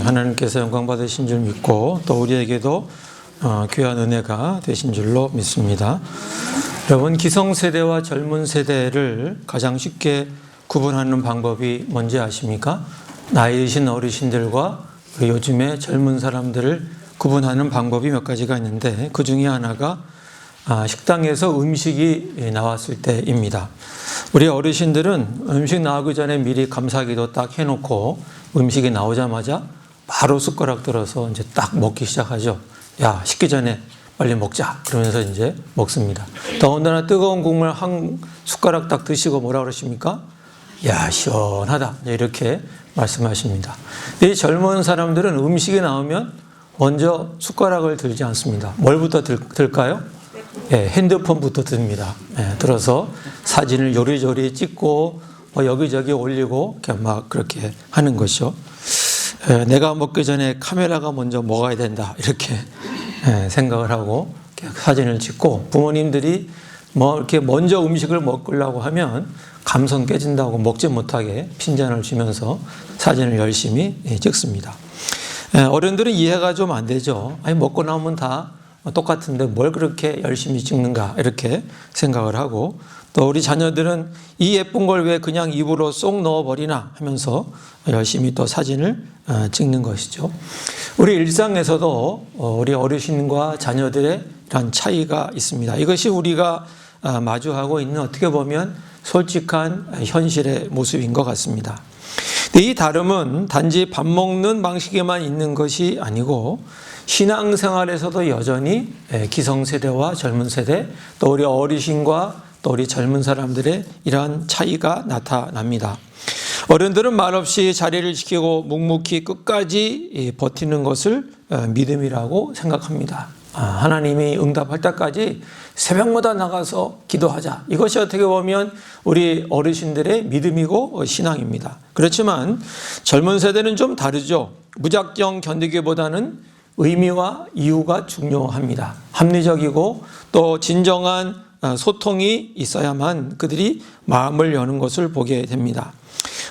하나님께서 영광 받으신 줄 믿고 또 우리에게도 귀한 은혜가 되신 줄로 믿습니다. 여러분, 기성세대와 젊은 세대를 가장 쉽게 구분하는 방법이 뭔지 아십니까? 나이 드신 어르신들과 요즘의 젊은 사람들을 구분하는 방법이 몇 가지가 있는데, 그 중에 하나가 식당에서 음식이 나왔을 때입니다. 우리 어르신들은 음식 나오기 전에 미리 감사기도 딱 해놓고 음식이 나오자마자 바로 숟가락 들어서 이제 딱 먹기 시작하죠. 야, 식기 전에 빨리 먹자. 그러면서 이제 먹습니다. 더군다나 뜨거운 국물 한 숟가락 딱 드시고 뭐라 그러십니까? 야, 시원하다. 이렇게 말씀하십니다. 이 젊은 사람들은 음식이 나오면 먼저 숟가락을 들지 않습니다. 뭘부터 들까요? 핸드폰부터 듭니다. 들어서 사진을 요리조리 찍고 여기저기 올리고 막 그렇게 하는 것이죠. 내가 먹기 전에 카메라가 먼저 먹어야 된다, 이렇게 생각을 하고 사진을 찍고, 부모님들이 이렇게 먼저 음식을 먹으려고 하면 감성 깨진다고 먹지 못하게 핀잔을 주면서 사진을 열심히 찍습니다. 어른들은 이해가 좀 안 되죠. 아니, 먹고 나오면 다 똑같은데 뭘 그렇게 열심히 찍는가, 이렇게 생각을 하고, 또 우리 자녀들은 이 예쁜 걸 왜 그냥 입으로 쏙 넣어버리나 하면서 열심히 또 사진을 찍는 것이죠. 우리 일상에서도 우리 어르신과 자녀들의 이런 차이가 있습니다. 이것이 우리가 마주하고 있는, 어떻게 보면 솔직한 현실의 모습인 것 같습니다. 이 다름은 단지 밥 먹는 방식에만 있는 것이 아니고, 신앙생활에서도 여전히 기성세대와 젊은 세대, 또 우리 어르신과 또 우리 젊은 사람들의 이러한 차이가 나타납니다. 어른들은 말없이 자리를 지키고 묵묵히 끝까지 버티는 것을 믿음이라고 생각합니다. 하나님이 응답할 때까지 새벽마다 나가서 기도하자. 이것이 어떻게 보면 우리 어르신들의 믿음이고 신앙입니다. 그렇지만 젊은 세대는 좀 다르죠. 무작정 견디기보다는 의미와 이유가 중요합니다. 합리적이고 또 진정한 소통이 있어야만 그들이 마음을 여는 것을 보게 됩니다.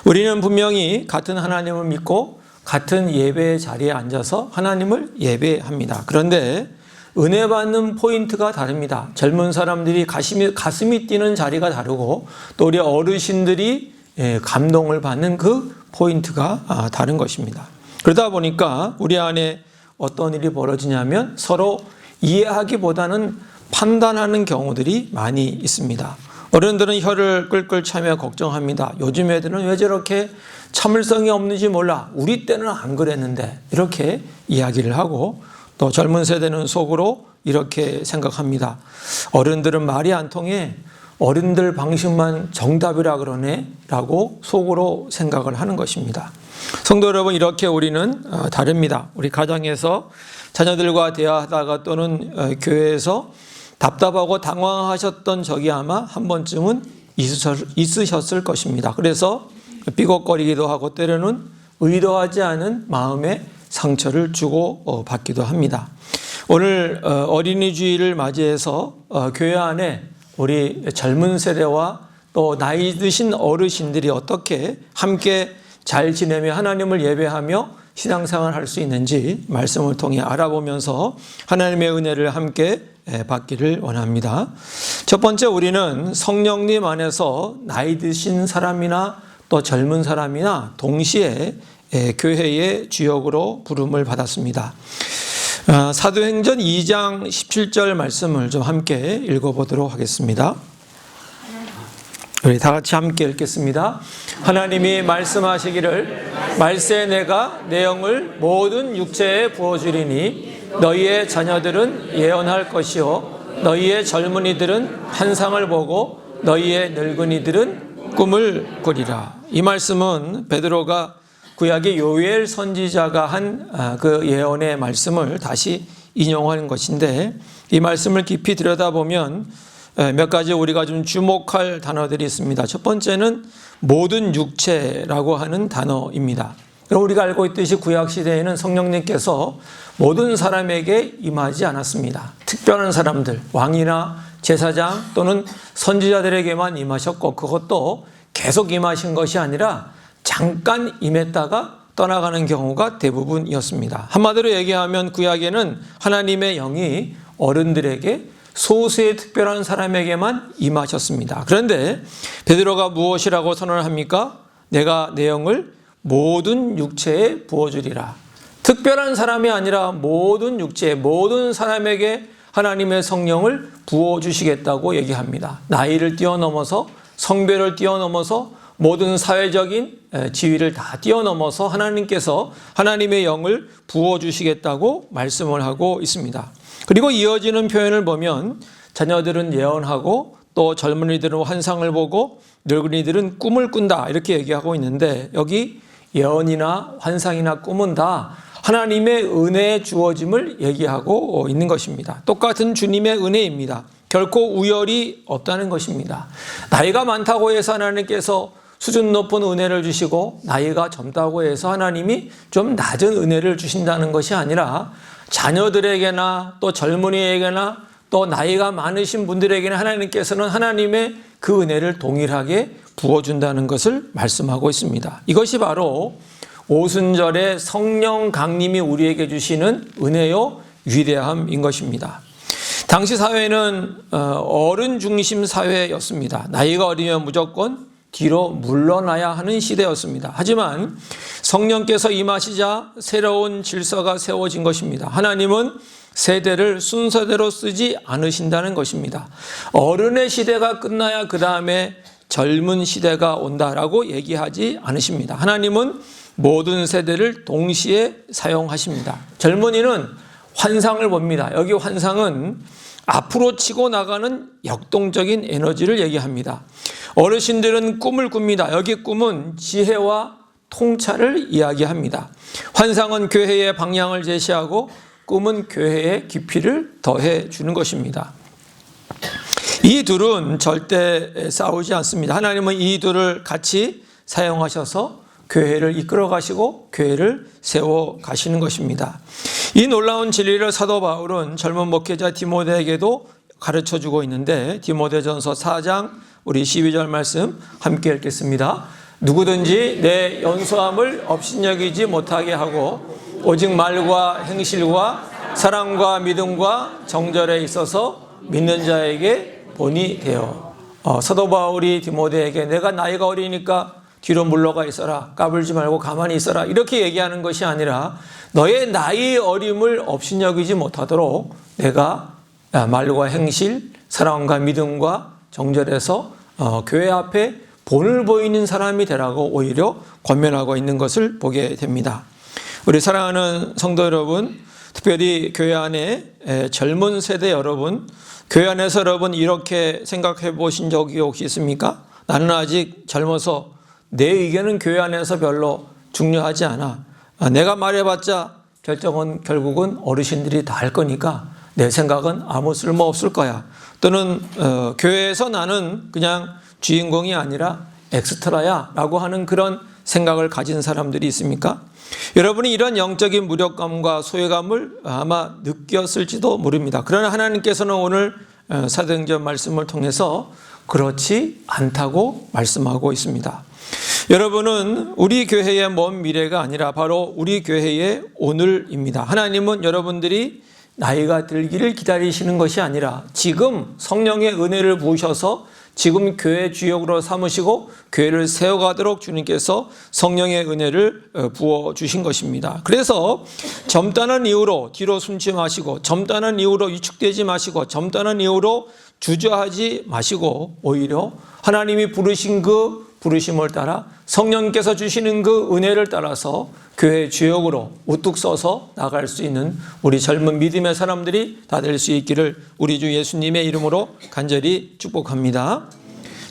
우리는 분명히 같은 하나님을 믿고 같은 예배의 자리에 앉아서 하나님을 예배합니다. 그런데 은혜 받는 포인트가 다릅니다. 젊은 사람들이 가슴이 뛰는 자리가 다르고, 또 우리 어르신들이 감동을 받는 그 포인트가 다른 것입니다. 그러다 보니까 우리 안에 어떤 일이 벌어지냐면 서로 이해하기보다는 판단하는 경우들이 많이 있습니다. 어른들은 혀를 끌끌 차며 걱정합니다. 요즘 애들은 왜 저렇게 참을성이 없는지 몰라. 우리 때는 안 그랬는데. 이렇게 이야기를 하고, 또 젊은 세대는 속으로 이렇게 생각합니다. 어른들은 말이 안 통해. 어른들 방식만 정답이라 그러네 라고 속으로 생각을 하는 것입니다. 성도 여러분, 이렇게 우리는 다릅니다. 우리 가정에서 자녀들과 대화하다가 또는 교회에서 답답하고 당황하셨던 적이 아마 한 번쯤은 있으셨을 것입니다. 그래서 삐걱거리기도 하고 때로는 의도하지 않은 마음의 상처를 주고 받기도 합니다. 오늘 어린이 주일을 맞이해서 교회 안에 우리 젊은 세대와 또 나이 드신 어르신들이 어떻게 함께 잘 지내며 하나님을 예배하며 신앙생활을 할 수 있는지 말씀을 통해 알아보면서 하나님의 은혜를 함께 받기를 원합니다. 첫 번째, 우리는 성령님 안에서 나이 드신 사람이나 또 젊은 사람이나 동시에 교회의 주역으로 부름을 받았습니다. 사도행전 2장 17절 말씀을 좀 함께 읽어보도록 하겠습니다. 우리 다 같이 함께 읽겠습니다. 하나님이 말씀하시기를 말세 내가 내 영을 모든 육체에 부어주리니 너희의 자녀들은 예언할 것이요 너희의 젊은이들은 환상을 보고 너희의 늙은이들은 꿈을 꾸리라. 이 말씀은 베드로가 구약의 요엘 선지자가 한 그 예언의 말씀을 다시 인용하는 것인데, 이 말씀을 깊이 들여다보면 몇 가지 우리가 좀 주목할 단어들이 있습니다. 첫 번째는 모든 육체라고 하는 단어입니다. 우리가 알고 있듯이 구약시대에는 성령님께서 모든 사람에게 임하지 않았습니다. 특별한 사람들, 왕이나 제사장 또는 선지자들에게만 임하셨고, 그것도 계속 임하신 것이 아니라 잠깐 임했다가 떠나가는 경우가 대부분이었습니다. 한마디로 얘기하면 구약에는 하나님의 영이 어른들에게 소수의 특별한 사람에게만 임하셨습니다. 그런데 베드로가 무엇이라고 선언을 합니까? 내가 내 영을 모든 육체에 부어주리라. 특별한 사람이 아니라 모든 육체, 모든 사람에게 하나님의 성령을 부어주시겠다고 얘기합니다. 나이를 뛰어넘어서, 성별을 뛰어넘어서, 모든 사회적인 지위를 다 뛰어넘어서 하나님께서 하나님의 영을 부어주시겠다고 말씀을 하고 있습니다. 그리고 이어지는 표현을 보면 자녀들은 예언하고 또 젊은이들은 환상을 보고 늙은이들은 꿈을 꾼다 이렇게 얘기하고 있는데, 여기 예언이나 환상이나 꿈은 다 하나님의 은혜에 주어짐을 얘기하고 있는 것입니다. 똑같은 주님의 은혜입니다. 결코 우열이 없다는 것입니다. 나이가 많다고 해서 하나님께서 수준 높은 은혜를 주시고 나이가 젊다고 해서 하나님이 좀 낮은 은혜를 주신다는 것이 아니라 자녀들에게나 또 젊은이에게나 또 나이가 많으신 분들에게는 하나님께서는 하나님의 그 은혜를 동일하게 부어준다는 것을 말씀하고 있습니다. 이것이 바로 오순절의 성령 강림이 우리에게 주시는 은혜요 위대함인 것입니다. 당시 사회는 어른 중심 사회였습니다. 나이가 어리면 무조건 뒤로 물러나야 하는 시대였습니다. 하지만 성령께서 임하시자 새로운 질서가 세워진 것입니다. 하나님은 세대를 순서대로 쓰지 않으신다는 것입니다. 어른의 시대가 끝나야 그 다음에 젊은 시대가 온다라고 얘기하지 않으십니다. 하나님은 모든 세대를 동시에 사용하십니다. 젊은이는 환상을 봅니다. 여기 환상은 앞으로 치고 나가는 역동적인 에너지를 얘기합니다. 어르신들은 꿈을 꿉니다. 여기 꿈은 지혜와 통찰을 이야기합니다. 환상은 교회의 방향을 제시하고 꿈은 교회의 깊이를 더해 주는 것입니다. 이 둘은 절대 싸우지 않습니다. 하나님은 이 둘을 같이 사용하셔서 교회를 이끌어 가시고 교회를 세워 가시는 것입니다. 이 놀라운 진리를 사도 바울은 젊은 목회자 디모데에게도 가르쳐 주고 있는데, 디모데전서 4장 우리 12절 말씀 함께 읽겠습니다. 누구든지 내 연소함을 업신여기지 못하게 하고 오직 말과 행실과 사랑과 믿음과 정절에 있어서 믿는 자에게 본이 되어. 사도 바울이 디모데에게 내가 나이가 어리니까 뒤로 물러가 있어라, 까불지 말고 가만히 있어라 이렇게 얘기하는 것이 아니라 너의 나이 어림을 업신여기지 못하도록 내가 말과 행실, 사랑과 믿음과 정절에서 교회 앞에 본을 보이는 사람이 되라고 오히려 권면하고 있는 것을 보게 됩니다. 우리 사랑하는 성도 여러분, 특별히 교회 안에 젊은 세대 여러분, 교회 안에서 여러분 이렇게 생각해 보신 적이 혹시 있습니까? 나는 아직 젊어서 내 의견은 교회 안에서 별로 중요하지 않아. 내가 말해봤자 결정은 결국은 어르신들이 다 할 거니까 내 생각은 아무 쓸모 없을 거야. 또는 교회에서 나는 그냥 주인공이 아니라 엑스트라야 라고 하는 그런 생각을 가진 사람들이 있습니까? 여러분이 이런 영적인 무력감과 소외감을 아마 느꼈을지도 모릅니다. 그러나 하나님께서는 오늘 사도행전 말씀을 통해서 그렇지 않다고 말씀하고 있습니다. 여러분은 우리 교회의 먼 미래가 아니라 바로 우리 교회의 오늘입니다. 하나님은 여러분들이 나이가 들기를 기다리시는 것이 아니라 지금 성령의 은혜를 부으셔서 지금 교회 주역으로 삼으시고 교회를 세워가도록 주님께서 성령의 은혜를 부어주신 것입니다. 그래서 젊다는 이유로 뒤로 숨지 마시고, 젊다는 이유로 위축되지 마시고, 젊다는 이유로 주저하지 마시고, 오히려 하나님이 부르신 그 부르심을 따라 성령께서 주시는 그 은혜를 따라서 교회 주역으로 우뚝 서서 나갈 수 있는 우리 젊은 믿음의 사람들이 다 될 수 있기를 우리 주 예수님의 이름으로 간절히 축복합니다.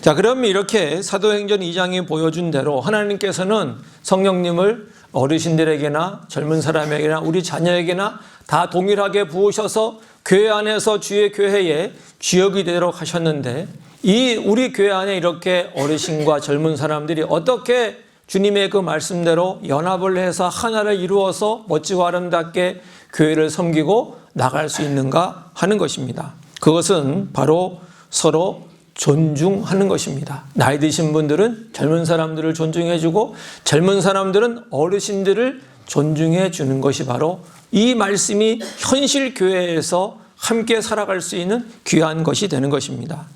자, 그럼 이렇게 사도행전 2장이 보여준 대로 하나님께서는 성령님을 어르신들에게나 젊은 사람에게나 우리 자녀에게나 다 동일하게 부으셔서 교회 안에서 주의 교회에 주역이 되도록 하셨는데, 이 우리 교회 안에 이렇게 어르신과 젊은 사람들이 어떻게 주님의 그 말씀대로 연합을 해서 하나를 이루어서 멋지고 아름답게 교회를 섬기고 나갈 수 있는가 하는 것입니다. 그것은 바로 서로 존중하는 것입니다. 나이 드신 분들은 젊은 사람들을 존중해주고 젊은 사람들은 어르신들을 존중해 주는 것이 바로 이 말씀이 현실 교회에서 함께 살아갈 수 있는 귀한 것이 되는 것입니다.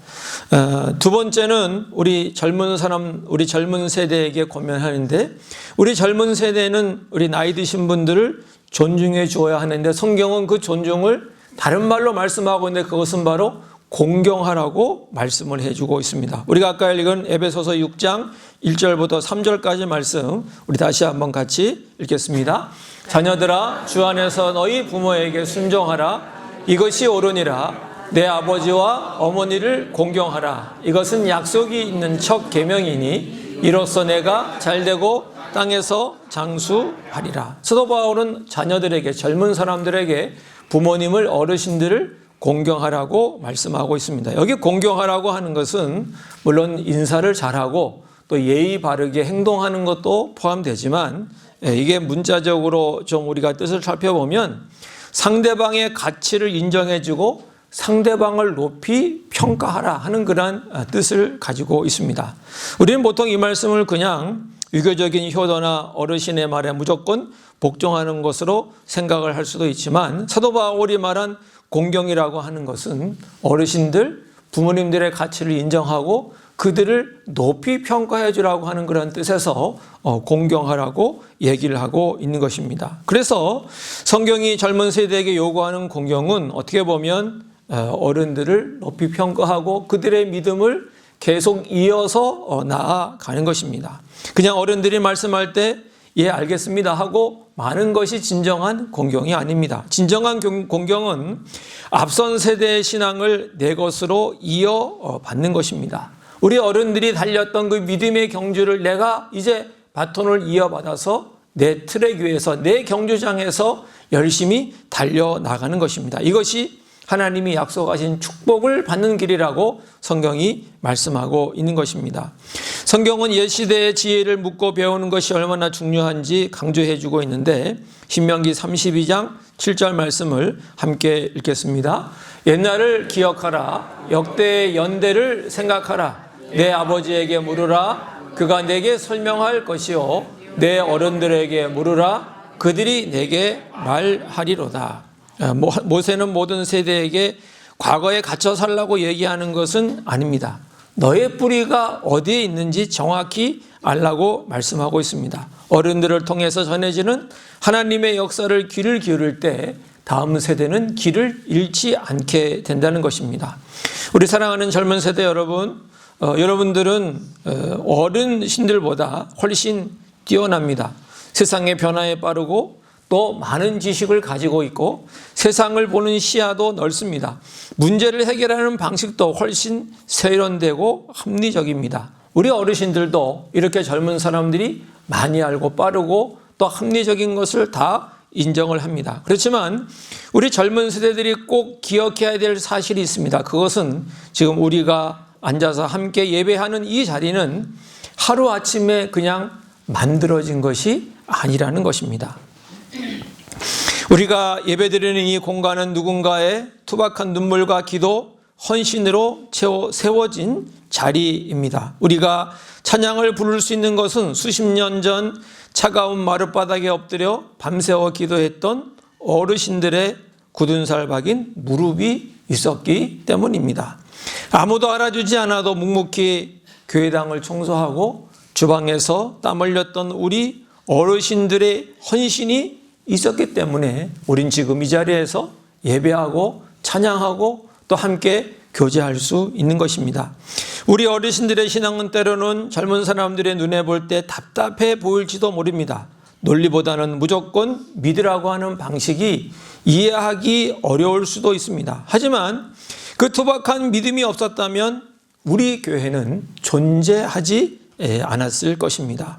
두 번째는 우리 젊은 세대에게 권면하는데, 우리 젊은 세대는 우리 나이 드신 분들을 존중해 주어야 하는데 성경은 그 존중을 다른 말로 말씀하고 있는데 그것은 바로 공경하라고 말씀을 해주고 있습니다. 우리가 아까 읽은 에베소서 6장 1절부터 3절까지 말씀 우리 다시 한번 같이 읽겠습니다. 자녀들아, 주 안에서 너희 부모에게 순종하라. 이것이 옳으니라. 내 아버지와 어머니를 공경하라. 이것은 약속이 있는 첫 계명이니 이로써 내가 잘되고 땅에서 장수하리라. 사도 바울은 자녀들에게, 젊은 사람들에게 부모님을, 어르신들을 공경하라고 말씀하고 있습니다. 여기 공경하라고 하는 것은 물론 인사를 잘하고 또 예의 바르게 행동하는 것도 포함되지만, 이게 문자적으로 좀 우리가 뜻을 살펴보면 상대방의 가치를 인정해주고 상대방을 높이 평가하라 하는 그런 뜻을 가지고 있습니다. 우리는 보통 이 말씀을 그냥 유교적인 효도나 어르신의 말에 무조건 복종하는 것으로 생각을 할 수도 있지만, 사도 바울이 말한 공경이라고 하는 것은 어르신들, 부모님들의 가치를 인정하고 그들을 높이 평가해 주라고 하는 그런 뜻에서 공경하라고 얘기를 하고 있는 것입니다. 그래서 성경이 젊은 세대에게 요구하는 공경은 어떻게 보면 어른들을 높이 평가하고 그들의 믿음을 계속 이어서 나아가는 것입니다. 그냥 어른들이 말씀할 때 예, 알겠습니다 하고 많은 것이 진정한 공경이 아닙니다. 진정한 공경은 앞선 세대의 신앙을 내 것으로 이어받는 것입니다. 우리 어른들이 달렸던 그 믿음의 경주를 내가 이제 바톤을 이어받아서 내 트랙 위에서, 내 경주장에서 열심히 달려나가는 것입니다. 이것이 하나님이 약속하신 축복을 받는 길이라고 성경이 말씀하고 있는 것입니다. 성경은 옛 시대의 지혜를 묻고 배우는 것이 얼마나 중요한지 강조해 주고 있는데, 신명기 32장 7절 말씀을 함께 읽겠습니다. 옛날을 기억하라. 역대의 연대를 생각하라. 내 아버지에게 물으라. 그가 내게 설명할 것이요. 내 어른들에게 물으라. 그들이 내게 말하리로다. 모세는 모든 세대에게 과거에 갇혀 살라고 얘기하는 것은 아닙니다. 너의 뿌리가 어디에 있는지 정확히 알라고 말씀하고 있습니다. 어른들을 통해서 전해지는 하나님의 역사를 귀를 기울일 때 다음 세대는 길을 잃지 않게 된다는 것입니다. 우리 사랑하는 젊은 세대 여러분, 여러분들은 어른신들보다 훨씬 뛰어납니다. 세상의 변화에 빠르고 또 많은 지식을 가지고 있고 세상을 보는 시야도 넓습니다. 문제를 해결하는 방식도 훨씬 세련되고 합리적입니다. 우리 어르신들도 이렇게 젊은 사람들이 많이 알고 빠르고 또 합리적인 것을 다 인정을 합니다. 그렇지만 우리 젊은 세대들이 꼭 기억해야 될 사실이 있습니다. 그것은 지금 우리가 앉아서 함께 예배하는 이 자리는 하루아침에 그냥 만들어진 것이 아니라는 것입니다. 우리가 예배드리는 이 공간은 누군가의 투박한 눈물과 기도, 헌신으로 세워진 자리입니다. 우리가 찬양을 부를 수 있는 것은 수십 년 전 차가운 마룻바닥에 엎드려 밤새워 기도했던 어르신들의 굳은 살 박인 무릎이 있었기 때문입니다. 아무도 알아주지 않아도 묵묵히 교회당을 청소하고 주방에서 땀 흘렸던 우리 어르신들의 헌신이 있었기 때문에 우린 지금 이 자리에서 예배하고 찬양하고 또 함께 교제할 수 있는 것입니다. 우리 어르신들의 신앙은 때로는 젊은 사람들의 눈에 볼 때 답답해 보일지도 모릅니다. 논리보다는 무조건 믿으라고 하는 방식이 이해하기 어려울 수도 있습니다. 하지만 그 투박한 믿음이 없었다면 우리 교회는 존재하지 않았을 것입니다.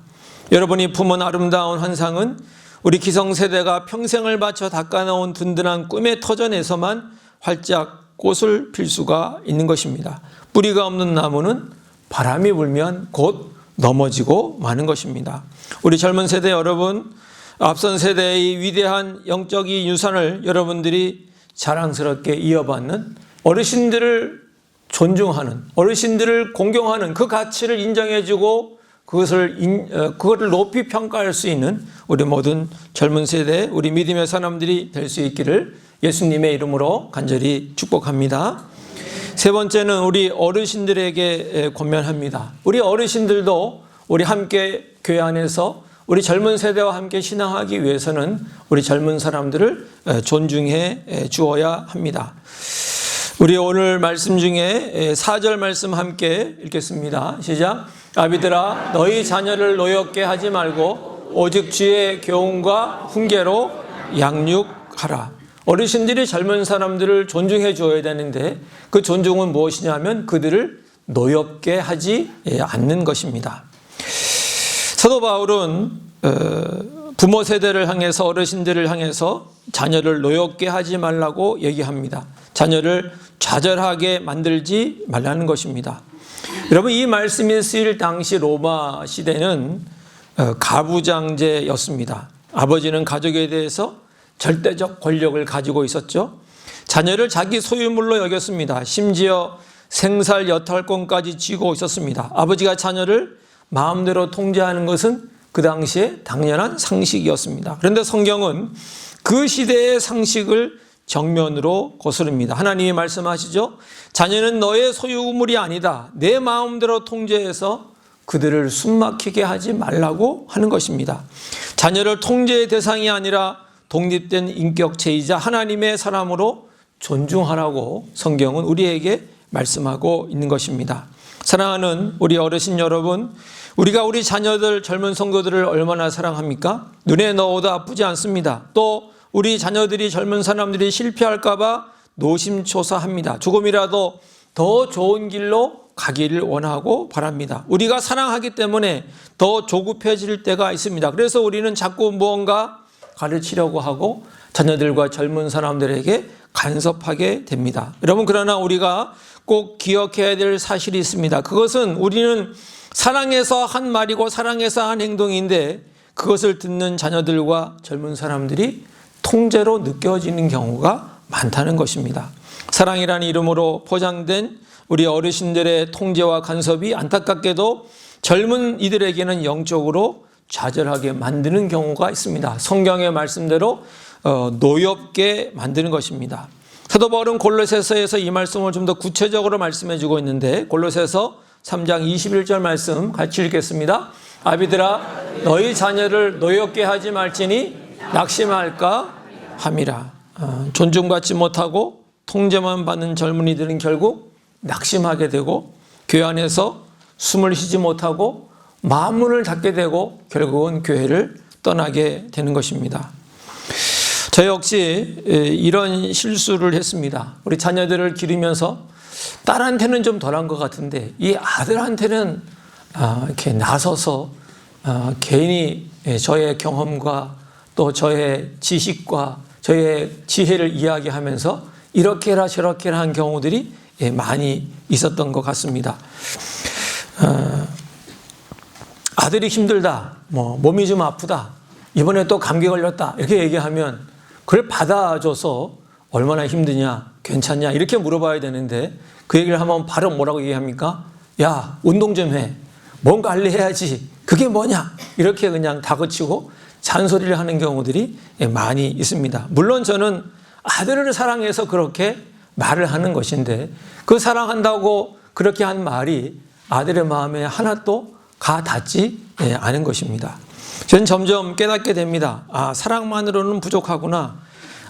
여러분이 품은 아름다운 환상은 우리 기성세대가 평생을 바쳐 닦아놓은 든든한 꿈의 터전에서만 활짝 꽃을 필 수가 있는 것입니다. 뿌리가 없는 나무는 바람이 불면 곧 넘어지고 마는 것입니다. 우리 젊은 세대 여러분, 앞선 세대의 위대한 영적인 유산을 여러분들이 자랑스럽게 이어받는 어르신들을 존중하는, 어르신들을 공경하는 그 가치를 인정해주고 그것을 높이 평가할 수 있는 우리 모든 젊은 세대, 우리 믿음의 사람들이 될 수 있기를 예수님의 이름으로 간절히 축복합니다. 세 번째는 우리 어르신들에게 권면합니다. 우리 어르신들도 우리 함께 교회 안에서 우리 젊은 세대와 함께 신앙하기 위해서는 우리 젊은 사람들을 존중해 주어야 합니다. 우리 오늘 말씀 중에 4절 말씀 함께 읽겠습니다. 시작. 아비들아 너희 자녀를 노엽게 하지 말고 오직 주의 교훈과 훈계로 양육하라. 어르신들이 젊은 사람들을 존중해 줘야 되는데 그 존중은 무엇이냐면 그들을 노엽게 하지 않는 것입니다. 사도 바울은 부모 세대를 향해서 어르신들을 향해서 자녀를 노엽게 하지 말라고 얘기합니다. 자녀를 좌절하게 만들지 말라는 것입니다. 여러분, 이 말씀이 쓰일 당시 로마 시대는 가부장제였습니다. 아버지는 가족에 대해서 절대적 권력을 가지고 있었죠. 자녀를 자기 소유물로 여겼습니다. 심지어 생살 여탈권까지 쥐고 있었습니다. 아버지가 자녀를 마음대로 통제하는 것은 그 당시에 당연한 상식이었습니다. 그런데 성경은 그 시대의 상식을 정면으로 거스릅니다. 하나님이 말씀하시죠. 자녀는 너의 소유물이 아니다. 내 마음대로 통제해서 그들을 숨막히게 하지 말라고 하는 것입니다. 자녀를 통제의 대상이 아니라 독립된 인격체이자 하나님의 사람으로 존중하라고 성경은 우리에게 말씀하고 있는 것입니다. 사랑하는 우리 어르신 여러분, 우리가 우리 자녀들, 젊은 성도들을 얼마나 사랑합니까? 눈에 넣어도 아프지 않습니다. 또 우리 자녀들이, 젊은 사람들이 실패할까 봐 노심초사합니다. 조금이라도 더 좋은 길로 가기를 원하고 바랍니다. 우리가 사랑하기 때문에 더 조급해질 때가 있습니다. 그래서 우리는 자꾸 무언가 가르치려고 하고 자녀들과 젊은 사람들에게 간섭하게 됩니다. 여러분, 그러나 우리가 꼭 기억해야 될 사실이 있습니다. 그것은 우리는 사랑해서 한 말이고 사랑해서 한 행동인데 그것을 듣는 자녀들과 젊은 사람들이 통제로 느껴지는 경우가 많다는 것입니다. 사랑이라는 이름으로 포장된 우리 어르신들의 통제와 간섭이 안타깝게도 젊은 이들에게는 영적으로 좌절하게 만드는 경우가 있습니다. 성경의 말씀대로 노엽게 만드는 것입니다. 사도 바울은 골로새서에서 이 말씀을 좀 더 구체적으로 말씀해 주고 있는데 골로새서 3장 21절 말씀 같이 읽겠습니다. 아비들아 너희 자녀를 노엽게 하지 말지니 낙심할까 함이라. 존중받지 못하고 통제만 받는 젊은이들은 결국 낙심하게 되고 교회 안에서 숨을 쉬지 못하고 마음문을 닫게 되고 결국은 교회를 떠나게 되는 것입니다. 저 역시 이런 실수를 했습니다. 우리 자녀들을 기르면서 딸한테는 좀 덜한 것 같은데 이 아들한테는 이렇게 나서서 괜히 저의 경험과 또 저의 지식과 저의 지혜를 이야기하면서 이렇게 해라 저렇게 해라 한 경우들이 많이 있었던 것 같습니다. 아들이 힘들다, 몸이 좀 아프다, 이번에 또 감기 걸렸다 이렇게 얘기하면 그걸 받아줘서 얼마나 힘드냐, 괜찮냐 이렇게 물어봐야 되는데 그 얘기를 하면 바로 뭐라고 얘기합니까? 야, 운동 좀 해. 뭔가 관리해야지. 그게 뭐냐? 이렇게 그냥 다그치고 잔소리를 하는 경우들이 많이 있습니다. 물론 저는 아들을 사랑해서 그렇게 말을 하는 것인데 그 사랑한다고 그렇게 한 말이 아들의 마음에 하나도 가 닿지 않은 것입니다. 저는 점점 깨닫게 됩니다. 사랑만으로는 부족하구나.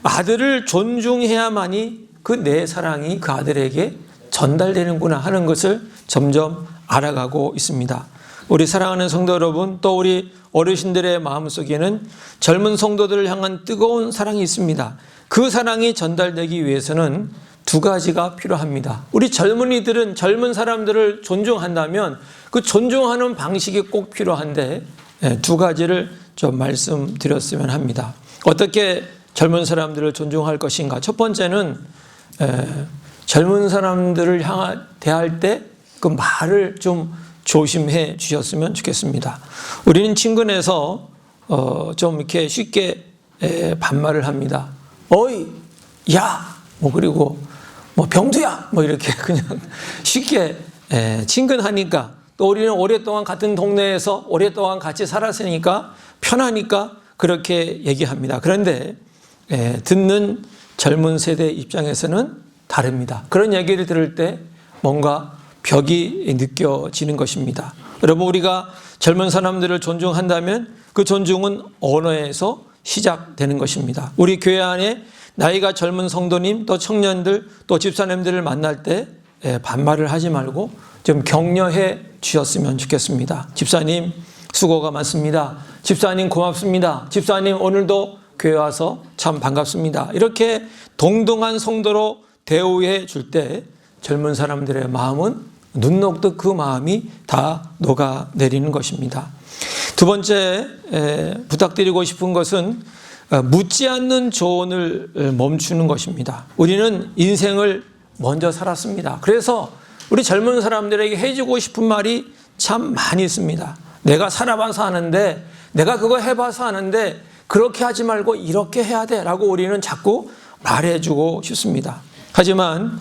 아들을 존중해야만이 그 내 사랑이 그 아들에게 전달되는구나 하는 것을 점점 알아가고 있습니다. 우리 사랑하는 성도 여러분, 또 우리 어르신들의 마음속에는 젊은 성도들을 향한 뜨거운 사랑이 있습니다. 그 사랑이 전달되기 위해서는 두 가지가 필요합니다. 우리 젊은이들은 젊은 사람들을 존중한다면 그 존중하는 방식이 꼭 필요한데 두 가지를 좀 말씀드렸으면 합니다. 어떻게 젊은 사람들을 존중할 것인가? 첫 번째는 젊은 사람들을 대할 때 그 말을 좀 조심해 주셨으면 좋겠습니다. 우리는 친근해서 좀 이렇게 쉽게 반말을 합니다. 어이, 야, 그리고 뭐 병두야 뭐 이렇게 그냥 쉽게 친근하니까, 또 우리는 오랫동안 같은 동네에서 오랫동안 같이 살았으니까 편하니까 그렇게 얘기합니다. 그런데 듣는 젊은 세대 입장에서는 다릅니다. 그런 얘기를 들을 때 뭔가 벽이 느껴지는 것입니다. 여러분, 우리가 젊은 사람들을 존중한다면 그 존중은 언어에서 시작되는 것입니다. 우리 교회 안에 나이가 젊은 성도님, 또 청년들, 또 집사님들을 만날 때 반말을 하지 말고 좀 격려해 주셨으면 좋겠습니다. 집사님 수고가 많습니다. 집사님 고맙습니다. 집사님 오늘도 교회 와서 참 반갑습니다. 이렇게 동등한 성도로 대우해 줄 때 젊은 사람들의 마음은 눈 녹듯 그 마음이 다 녹아내리는 것입니다. 두 번째 부탁드리고 싶은 것은 묻지 않는 조언을 멈추는 것입니다. 우리는 인생을 먼저 살았습니다. 그래서 우리 젊은 사람들에게 해주고 싶은 말이 참 많이 있습니다. 내가 살아봐서 하는데, 내가 그거 해봐서 하는데 그렇게 하지 말고 이렇게 해야 돼 라고 우리는 자꾸 말해주고 싶습니다. 하지만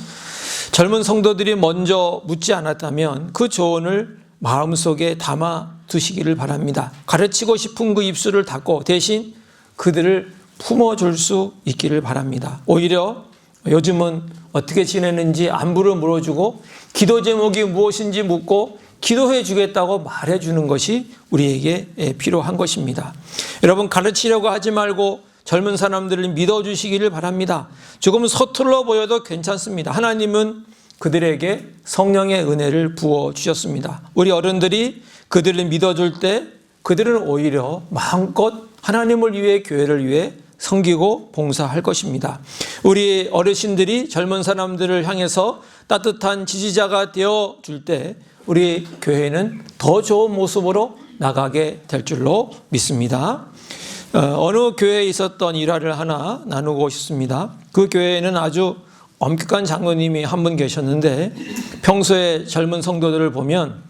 젊은 성도들이 먼저 묻지 않았다면 그 조언을 마음속에 담아 두시기를 바랍니다. 가르치고 싶은 그 입술을 닫고 대신 그들을 품어줄 수 있기를 바랍니다. 오히려 요즘은 어떻게 지내는지 안부를 물어주고 기도 제목이 무엇인지 묻고 기도해 주겠다고 말해주는 것이 우리에게 필요한 것입니다. 여러분, 가르치려고 하지 말고 젊은 사람들을 믿어주시기를 바랍니다. 조금 서툴러 보여도 괜찮습니다. 하나님은 그들에게 성령의 은혜를 부어주셨습니다. 우리 어른들이 그들을 믿어줄 때 그들은 오히려 마음껏 하나님을 위해, 교회를 위해 섬기고 봉사할 것입니다. 우리 어르신들이 젊은 사람들을 향해서 따뜻한 지지자가 되어줄 때 우리 교회는 더 좋은 모습으로 나가게 될 줄로 믿습니다. 어느 교회에 있었던 일화를 하나 나누고 싶습니다. 그 교회에는 아주 엄격한 장로님이 한 분 계셨는데 평소에 젊은 성도들을 보면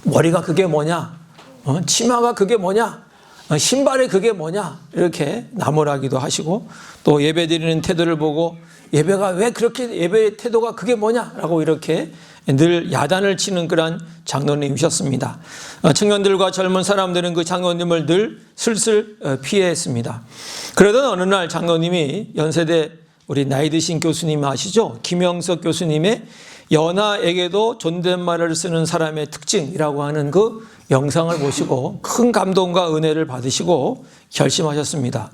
머리가 그게 뭐냐, 치마가 그게 뭐냐, 신발이 그게 뭐냐 이렇게 나무라기도 하시고, 또 예배드리는 태도를 보고 예배가 왜 그렇게, 예배의 태도가 그게 뭐냐라고 이렇게 늘 야단을 치는 그런 장로님이셨습니다. 청년들과 젊은 사람들은 그 장로님을 늘 슬슬 피했습니다. 그러던 어느 날 장로님이 연세대 우리 나이 드신 교수님 아시죠? 김영석 교수님의 연하에게도 존댓말을 쓰는 사람의 특징이라고 하는 그 영상을 보시고 큰 감동과 은혜를 받으시고 결심하셨습니다.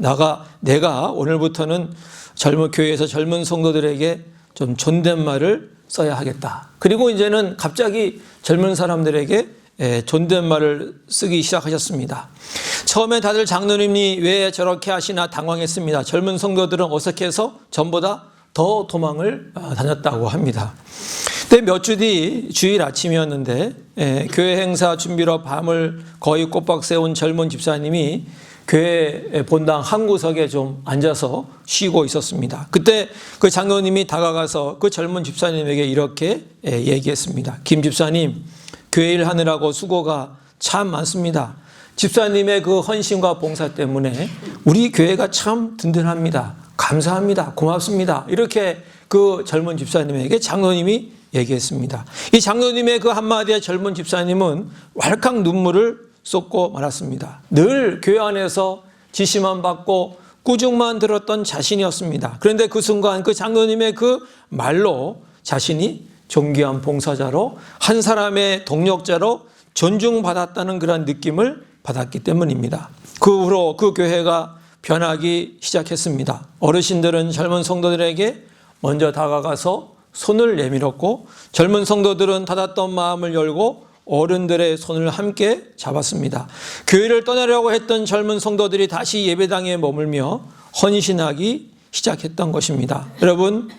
내가 오늘부터는 젊은 교회에서 젊은 성도들에게 좀 존댓말을 써야 하겠다. 그리고 이제는 갑자기 젊은 사람들에게 존댓말을 쓰기 시작하셨습니다. 처음에 다들 장로님이 왜 저렇게 하시나 당황했습니다. 젊은 성도들은 어색해서 전보다 더 도망을 다녔다고 합니다. 근데 몇 주 뒤 주일 아침이었는데 교회 행사 준비로 밤을 거의 꼬박 세운 젊은 집사님이 교회 본당 한 구석에 좀 앉아서 쉬고 있었습니다. 그때 그 장로님이 다가가서 그 젊은 집사님에게 이렇게 얘기했습니다. 김 집사님, 교회 일 하느라고 수고가 참 많습니다. 집사님의 그 헌신과 봉사 때문에 우리 교회가 참 든든합니다. 감사합니다. 고맙습니다. 이렇게 그 젊은 집사님에게 장로님이 얘기했습니다. 이 장로님의 그 한마디에 젊은 집사님은 왈칵 눈물을 쏟고 말았습니다. 늘 교회 안에서 지시만 받고 꾸중만 들었던 자신이었습니다. 그런데 그 순간 그 장로님의 그 말로 자신이 존귀한 봉사자로, 한 사람의 동력자로 존중받았다는 그런 느낌을 받았기 때문입니다. 그 후로 그 교회가 변하기 시작했습니다. 어르신들은 젊은 성도들에게 먼저 다가가서 손을 내밀었고, 젊은 성도들은 닫았던 마음을 열고 어른들의 손을 함께 잡았습니다. 교회를 떠나려고 했던 젊은 성도들이 다시 예배당에 머물며 헌신하기 시작했던 것입니다. 여러분,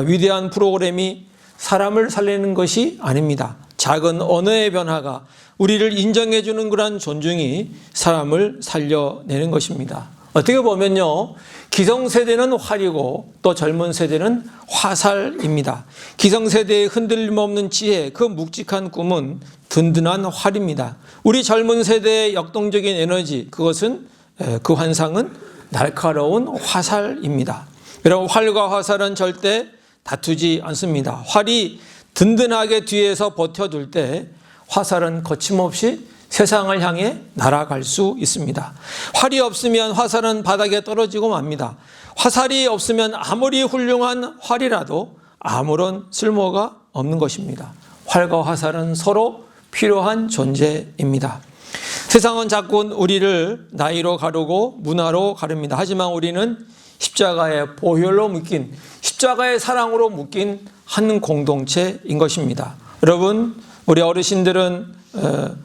위대한 프로그램이 사람을 살리는 것이 아닙니다. 작은 언어의 변화가, 우리를 인정해 주는 그런 존중이 사람을 살려내는 것입니다. 어떻게 보면요, 기성세대는 활이고 또 젊은 세대는 화살입니다. 기성세대의 흔들림 없는 지혜, 그 묵직한 꿈은 든든한 활입니다. 우리 젊은 세대의 역동적인 에너지, 그것은, 그 환상은 날카로운 화살입니다. 여러분, 활과 화살은 절대 다투지 않습니다. 활이 든든하게 뒤에서 버텨둘 때 화살은 거침없이 세상을 향해 날아갈 수 있습니다. 활이 없으면 화살은 바닥에 떨어지고 맙니다. 화살이 없으면 아무리 훌륭한 활이라도 아무런 쓸모가 없는 것입니다. 활과 화살은 서로 필요한 존재입니다. 세상은 자꾸 우리를 나이로 가르고 문화로 가릅니다. 하지만 우리는 십자가의 보혈로 묶인, 십자가의 사랑으로 묶인 한 공동체인 것입니다. 여러분, 우리 어르신들은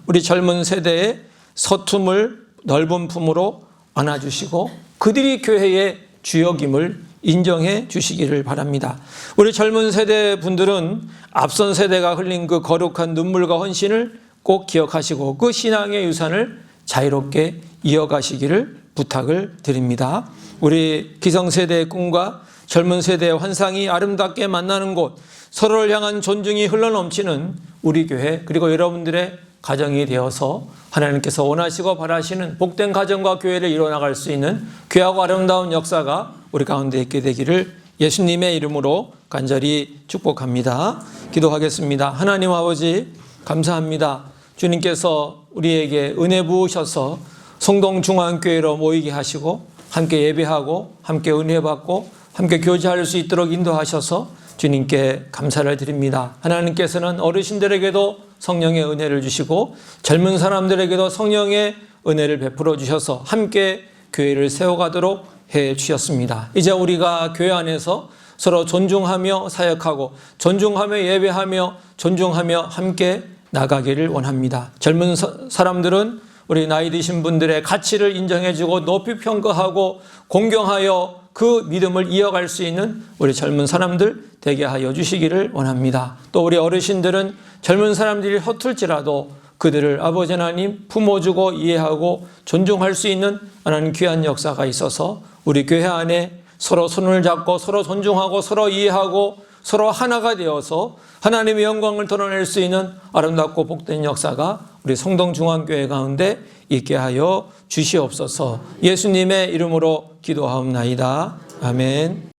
우리 젊은 세대의 서툼을 넓은 품으로 안아주시고 그들이 교회의 주역임을 인정해 주시기를 바랍니다. 우리 젊은 세대 분들은 앞선 세대가 흘린 그 거룩한 눈물과 헌신을 꼭 기억하시고 그 신앙의 유산을 자유롭게 이어가시기를 부탁을 드립니다. 우리 기성세대의 꿈과 젊은 세대의 환상이 아름답게 만나는 곳, 서로를 향한 존중이 흘러넘치는 우리 교회, 그리고 여러분들의 가정이 되어서 하나님께서 원하시고 바라시는 복된 가정과 교회를 이뤄나갈 수 있는 귀하고 아름다운 역사가 우리 가운데 있게 되기를 예수님의 이름으로 간절히 축복합니다. 기도하겠습니다. 하나님 아버지, 감사합니다. 주님께서 우리에게 은혜 부으셔서 성동중앙교회로 모이게 하시고 함께 예배하고 함께 은혜 받고 함께 교제할 수 있도록 인도하셔서 주님께 감사를 드립니다. 하나님께서는 어르신들에게도 성령의 은혜를 주시고 젊은 사람들에게도 성령의 은혜를 베풀어 주셔서 함께 교회를 세워가도록 해 주셨습니다. 이제 우리가 교회 안에서 서로 존중하며 사역하고 존중하며 예배하며 존중하며 함께 나가기를 원합니다. 젊은 사람들은 우리 나이 드신 분들의 가치를 인정해주고 높이 평가하고 공경하여 그 믿음을 이어갈 수 있는 우리 젊은 사람들 되게 하여 주시기를 원합니다. 또 우리 어르신들은 젊은 사람들이 허툴지라도 그들을 아버지 하나님 품어주고 이해하고 존중할 수 있는 하나님 귀한 역사가 있어서 우리 교회 안에 서로 손을 잡고 서로 존중하고 서로 이해하고 서로 하나가 되어서 하나님의 영광을 드러낼 수 있는 아름답고 복된 역사가 우리 성동중앙교회 가운데 있게 하여 주시옵소서. 예수님의 이름으로 기도하옵나이다. 아멘.